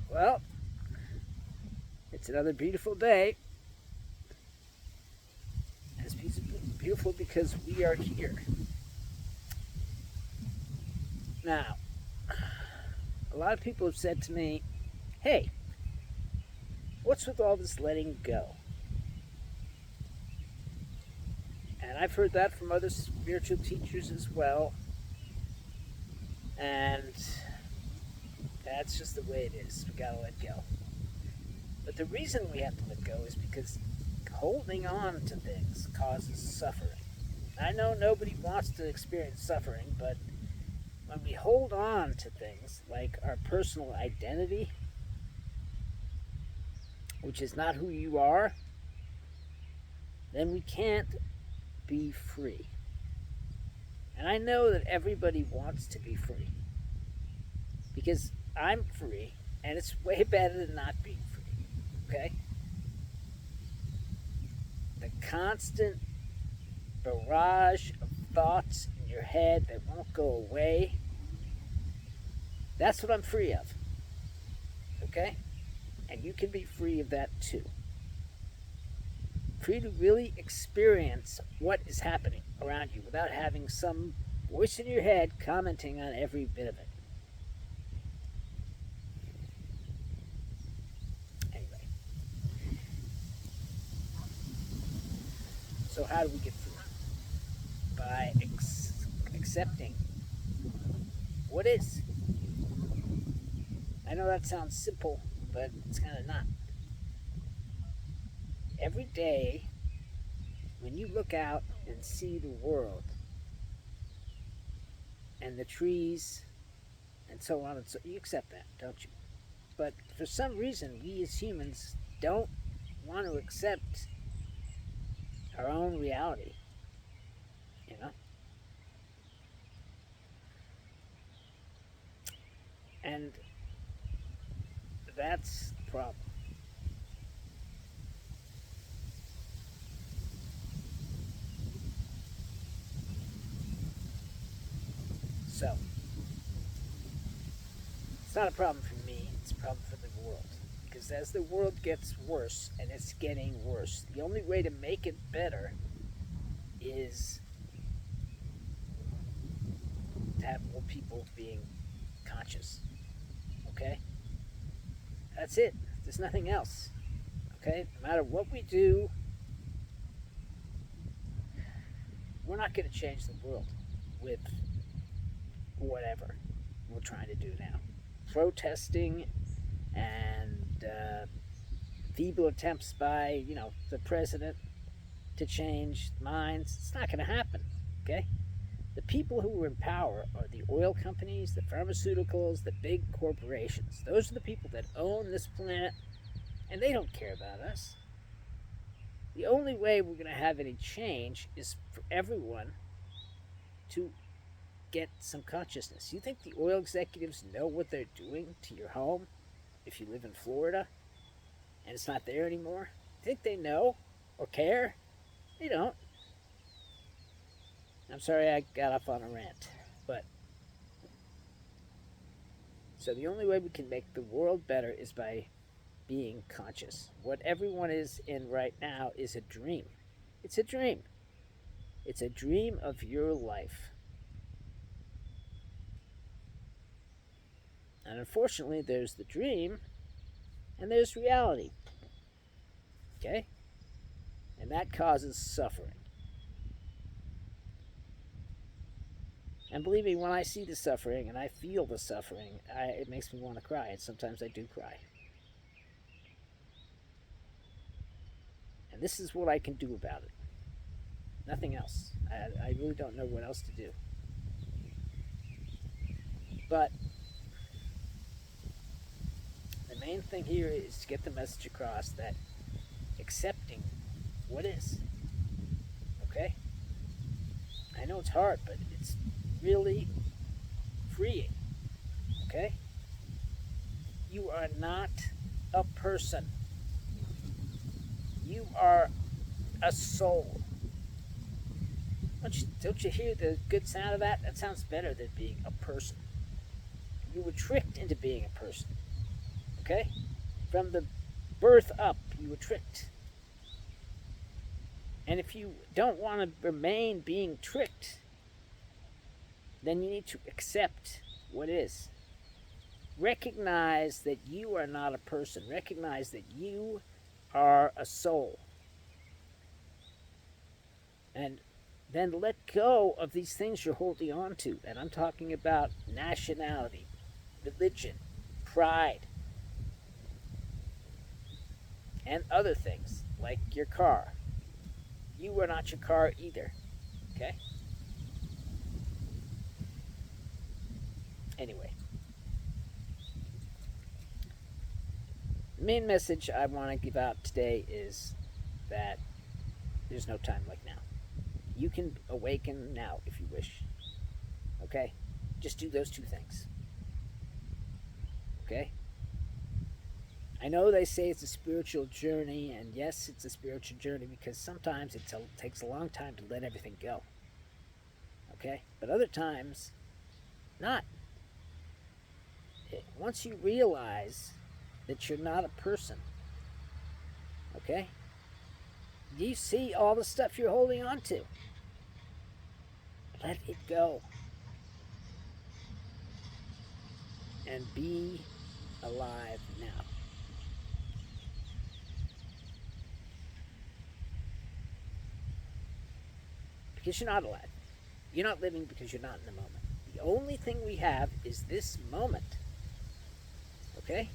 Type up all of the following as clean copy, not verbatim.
Well, it's another beautiful day. It's beautiful because we are here. Now, a lot of people have said to me, hey, what's with all this letting go? And I've heard that from other spiritual teachers as well. And that's just the way it is. We gotta let go. But the reason we have to let go is because holding on to things causes suffering. I know nobody wants to experience suffering, but when we hold on to things like our personal identity, which is not who you are, then we can't be free. And I know that everybody wants to be free because I'm free and it's way better than not being free. Okay? The constant barrage of thoughts in your head that won't go away, that's what I'm free of. Okay? And you can be free of that too. Free to really experience what is happening around you without having some voice in your head commenting on every bit of it. Anyway, so how do we get free? By accepting what is. I know that sounds simple, but it's kind of not. Every day, when you look out and see the world and the trees and so on and so, you accept that, don't you? But for some reason, we as humans don't want to accept our own reality, you know? And that's the problem. So, it's not a problem for me, it's a problem for the world. Because as the world gets worse, and it's getting worse, the only way to make it better is to have more people being conscious. Okay? That's it. There's nothing else. Okay? No matter what we do, we're not going to change the world with whatever we're trying to do now. Protesting and feeble attempts by, the president to change minds. It's not going to happen. Okay? The people who are in power are the oil companies, the pharmaceuticals, the big corporations. Those are the people that own this planet, and they don't care about us. The only way we're going to have any change is for everyone to get some consciousness. You think the oil executives know what they're doing to your home if you live in Florida and it's not there anymore? Think they know or care? They don't. I'm sorry I got off on a rant, but so the only way we can make the world better is by being conscious. What everyone is in right now is a dream. It's a dream. It's a dream of your life. And unfortunately, there's the dream and there's reality. Okay? And that causes suffering. And believe me, when I see the suffering and I feel the suffering, it makes me want to cry. And sometimes I do cry. And this is what I can do about it. Nothing else. I really don't know what else to do. But the main thing here is to get the message across that accepting what is. Okay? I know it's hard, but it's really freeing. Okay? You are not a person. You are a soul. Don't you hear the good sound of that? That sounds better than being a person. You were tricked into being a person. Okay? From the birth up, you were tricked. And if you don't want to remain being tricked, then you need to accept what is. Recognize that you are not a person. Recognize that you are a soul. And then let go of these things you're holding on to. And I'm talking about nationality, religion, pride, and other things like your car. You are not your car either. Okay? Anyway, the main message I want to give out today is that there's no time like now. You can awaken now if you wish. Okay? Just do those two things. Okay? I know they say it's a spiritual journey, and yes, it's a spiritual journey because sometimes it takes a long time to let everything go. Okay? But other times, not. Once you realize that you're not a person, okay? You see all the stuff you're holding on to. Let it go. And be alive now. Because you're not alive. You're not living because you're not in the moment. The only thing we have is this moment. Okay?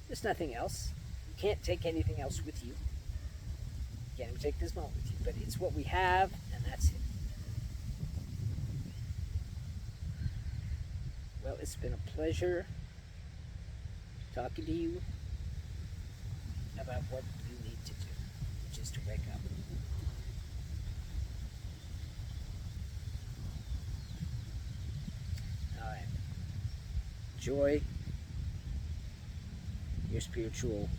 There's nothing else. You can't take anything else with you. You can't even take this moment with you. But it's what we have, and that's it. Well, it's been a pleasure talking to you about what you need to do, which is to wake up. All right. Enjoy your spiritual